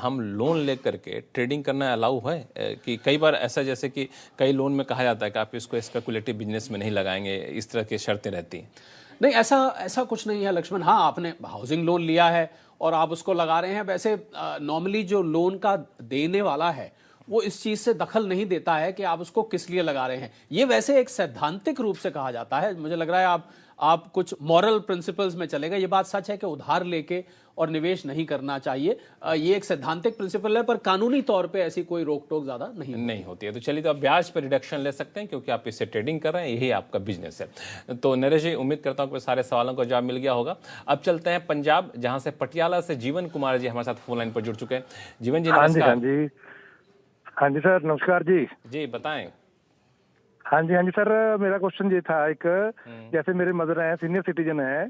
हम लोन लेकर के ट्रेडिंग करना अलाउ है? कि कई बार ऐसा, जैसे कि कई लोन में कहा जाता है कि आप इसको स्पेकुलेटिव बिजनेस में नहीं लगाएंगे, इस तरह की शर्तें रहती हैं। नहीं, ऐसा ऐसा कुछ नहीं है लक्ष्मण। हाँ, आपने हाउसिंग लोन लिया है और आप उसको लगा रहे हैं। वैसे नॉर्मली जो लोन का देने वाला है वो इस चीज से दखल नहीं देता है कि आप उसको किस लिए लगा रहे हैं। ये वैसे एक सैद्धांतिक रूप से कहा जाता है। मुझे लग रहा है आप कुछ मॉरल प्रिंसिपल्स में चलेगा। ये बात सच है कि उधार लेके और निवेश नहीं करना चाहिए। ये एक सैद्धांतिक प्रिंसिपल है, पर कानूनी तौर पे ऐसी कोई रोक टोक ज्यादा नहीं होती है। तो चलिए, तो आप ब्याज पर रिडक्शन ले सकते हैं क्योंकि आप इससे ट्रेडिंग कर रहे हैं, यही आपका बिजनेस है। तो नरेश जी, उम्मीद करता हूँ कि सारे सवालों का जवाब मिल गया होगा। अब चलते हैं पंजाब, जहाँ से पटियाला से जीवन कुमार जी हमारे साथ फोन लाइन पर जुड़ चुके हैं। जीवन जी नमस्कार। हाँ जी सर, नमस्कार जी। जी बताएं। हाँ जी सर, मेरा क्वेश्चन ये था, एक जैसे मेरे मदर हैं, सीनियर सिटीजन है,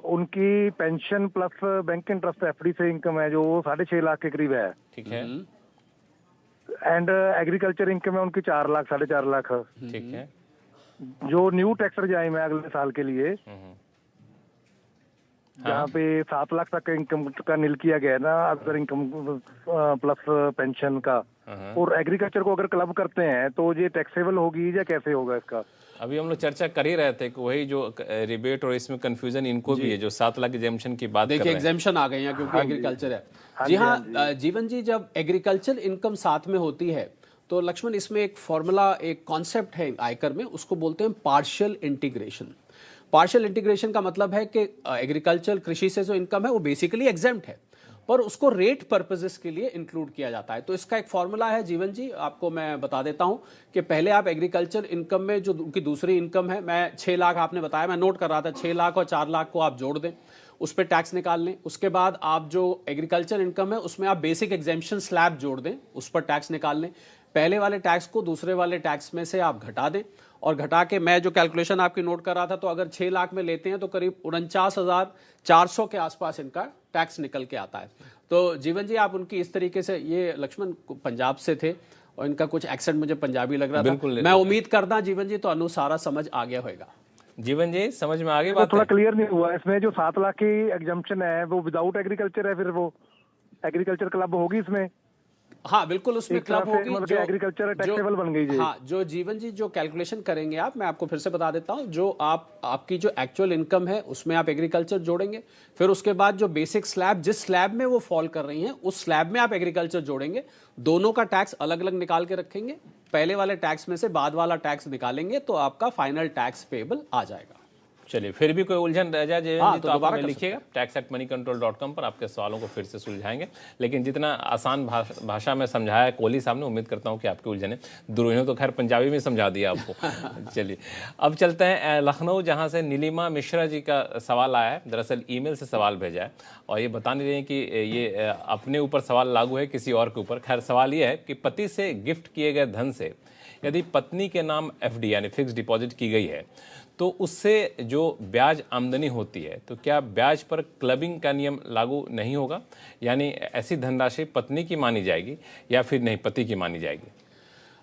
उनकी pension plus bank interest FD से इनकम है जो 6.5 लाख के करीब है। ठीक है। एंड एग्रीकल्चर इनकम है उनकी 4 लाख 4.5 लाख। ठीक है। जो न्यू टैक्स रजाइम है अगले साल के लिए, जहाँ पे 7 लाख तक इनकम का नील किया गया है ना, अगर इनकम प्लस पेंशन का, और एग्रीकल्चर को अगर क्लब करते हैं तो ये टैक्सेबल होगी या कैसे होगा इसका? अभी हम लोग चर्चा कर ही रहे थे कि वही जो रिबेट और इसमें कंफ्यूजन इनको भी है, जो 7 लाख एग्जेम्पशन की बात कर रहे हैं। देखिए, एग्जेम्पशन आ गए हैं क्योंकि एग्रीकल्चर है। जी हाँ जीवन जी, जब एग्रीकल्चर इनकम साथ में होती है तो लक्ष्मण, इसमें एक फॉर्मूला, एक कॉन्सेप्ट है आयकर में, उसको बोलते हैं पार्शियल इंटीग्रेशन। पार्शियल इंटीग्रेशन का मतलब है कि एग्रीकल्चर, कृषि से जो इनकम है वो बेसिकली एग्जेम्प्ट है, पर उसको रेट पर्पसेस के लिए इंक्लूड किया जाता है। तो इसका एक फॉर्मूला है जीवन जी, आपको मैं बता देता हूं कि पहले आप एग्रीकल्चर इनकम में जो उनकी दूसरी इनकम है, मैं 6 लाख आपने बताया, मैं नोट कर रहा था, 6 लाख और 4 लाख को आप जोड़ दें, उस पर टैक्स निकाल लें। उसके बाद आप जो एग्रीकल्चर इनकम है उसमें आप बेसिक एग्जेम्पशन स्लैब जोड़ दें, उस पर टैक्स निकाल लें। पहले वाले टैक्स को दूसरे वाले टैक्स में से आप घटा दें, और घटा के मैं जो कैलकुलेशन आपकी नोट कर रहा था, तो अगर 6 लाख में लेते हैं तो करीब 49,400 के आसपास इनका टैक्स निकल के आता है। तो जीवन जी, आप उनकी इस तरीके से, ये लक्ष्मण पंजाब से थे और इनका कुछ एक्सेंट मुझे पंजाबी लग रहा था, मैं उम्मीद करता जीवन जी तो अनुसारा समझ आ गया होगा। जीवन जी, समझ में आ गई बात? थोड़ा क्लियर नहीं हुआ इसमें, जो 7 लाख की एग्जम्पशन है वो विदाउट एग्रीकल्चर है, फिर वो एग्रीकल्चर क्लब होगी इसमें? हाँ बिल्कुल, उसमें क्लब होगी मतलब जो एग्रीकल्चर टैक्सेबल बन गई जी। हाँ, जो जीवन जी जो कैलकुलेशन करेंगे आप, मैं आपको फिर से बता देता हूँ, जो आपकी जो एक्चुअल इनकम है उसमें आप एग्रीकल्चर जोड़ेंगे, फिर उसके बाद जो बेसिक स्लैब, जिस स्लैब में वो फॉल कर रही हैं उस स्लैब में आप एग्रीकल्चर जोड़ेंगे। दोनों का टैक्स अलग अलग निकाल के रखेंगे, पहले वाले टैक्स में से बाद वाला टैक्स निकालेंगे तो आपका फाइनल टैक्स पेबल आ जाएगा। चलिए, फिर भी कोई उलझन रह जाए जीवन जी तो आप हमें लिखिएगा, tax@moneycontrol.com पर आपके सवालों को फिर से सुलझाएंगे। लेकिन जितना आसान भाषा में समझाया कोहली साहब ने, उम्मीद करता हूँ कि आपकी उलझनें दूर हुई हो। तो खैर पंजाबी में समझा दिया आपको। चलिए, अब चलते हैं लखनऊ, जहाँ से नीलिमा मिश्रा जी का सवाल आया है। दरअसल ईमेल से सवाल भेजा है और ये बता नहीं रहे हैं कि ये अपने ऊपर सवाल लागू है किसी और के ऊपर। खैर, सवाल ये है कि पति से गिफ्ट किए गए धन से यदि पत्नी के नाम FD यानी फिक्स डिपॉजिट की गई है तो उससे जो ब्याज आमदनी होती है, तो क्या ब्याज पर क्लबिंग का नियम लागू नहीं होगा? यानी ऐसी धनराशि पत्नी की मानी जाएगी या फिर नहीं, पति की मानी जाएगी?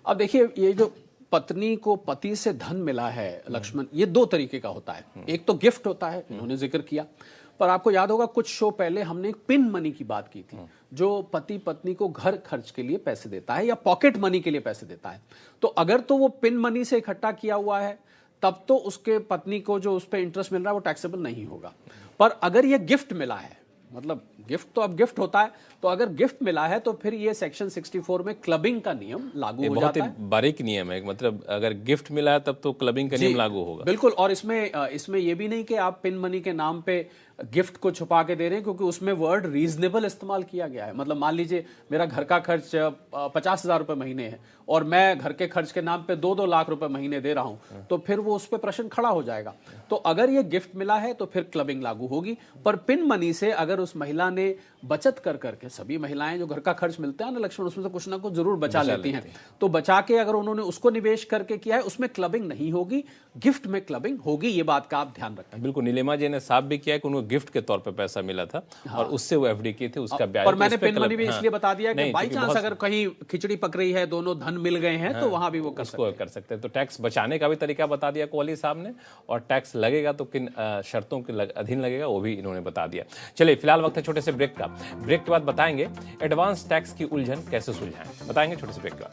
अब देखिए, ये जो पत्नी को पति से धन मिला है लक्ष्मण, ये 2 तरीके का होता है। एक तो गिफ्ट होता है, इन्होंने जिक्र किया, पर आपको याद होगा कुछ शो पहले हमने एक पिन मनी की बात की थी, जो पति पत्नी को घर खर्च के लिए पैसे देता है या पॉकेट मनी के लिए पैसे देता है। तो अगर तो वो पिन मनी से इकट्ठा किया हुआ है तब तो उसके पत्नी को जो उस पर इंटरेस्ट मिल रहा है वो टैक्सेबल नहीं होगा। पर अगर ये गिफ्ट मिला है, मतलब गिफ्ट तो अब गिफ्ट होता है, तो अगर गिफ्ट मिला है तो फिर ये सेक्शन 64 में क्लबिंग का नियम लागू हो जाता है। बहुत ही बारीक नियम है, मतलब अगर गिफ्ट मिला है तब तो क्लबिंग का नियम लागू होगा। बिल्कुल, और इसमें ये भी नहीं कि आप पिन मनी के नाम पे गिफ्ट को छुपा के दे रहे हैं, क्योंकि उसमें वर्ड रीजनेबल इस्तेमाल किया गया है। मतलब मान लीजिए मेरा घर का खर्च 50,000 रुपए महीने है और मैं घर के खर्च के नाम पे 2-2 लाख रुपए महीने दे रहा हूं, तो फिर वो उस पर प्रश्न खड़ा हो जाएगा। तो अगर ये गिफ्ट मिला है तो फिर क्लबिंग लागू होगी। पर पिन मनी से अगर उस महिला ने बचत कर करके, सभी महिलाएं जो घर का खर्च मिलता है ना लक्ष्मण, उसमें से कुछ ना कुछ जरूर बचा लेती हैं, तो बचा के अगर उन्होंने उसको निवेश करके किया है, उसमें क्लबिंग नहीं होगी, गिफ्ट में क्लबिंग होगी। ये बात का आप ध्यान रखें। बिल्कुल, नीलिमा जी ने साफ भी किया कि उन्होंने गिफ्ट के तौर पे पैसा मिला था और उससे वो एफडी की थी, उसका ब्याज। और मैंने पेन मनी भी इसलिए बता दिया कि बाई चांस अगर कहीं खिचड़ी पक रही है, दोनों धन मिल गए हैं, तो वहां भी वो कर सकते हैं। तो टैक्स बचाने का भी तरीका बता दिया कोहली साहब ने, और टैक्स लगेगा तो किन शर्तों के अधीन लगेगा वो भी इन्होंने बता दिया। चलिए फिलहाल वक्त है छोटे से ब्रेक का। ब्रेक के बाद बताएंगे एडवांस टैक्स की उलझन कैसे सुलझाएं, बताएंगे छोटे से ब्रेक के बाद।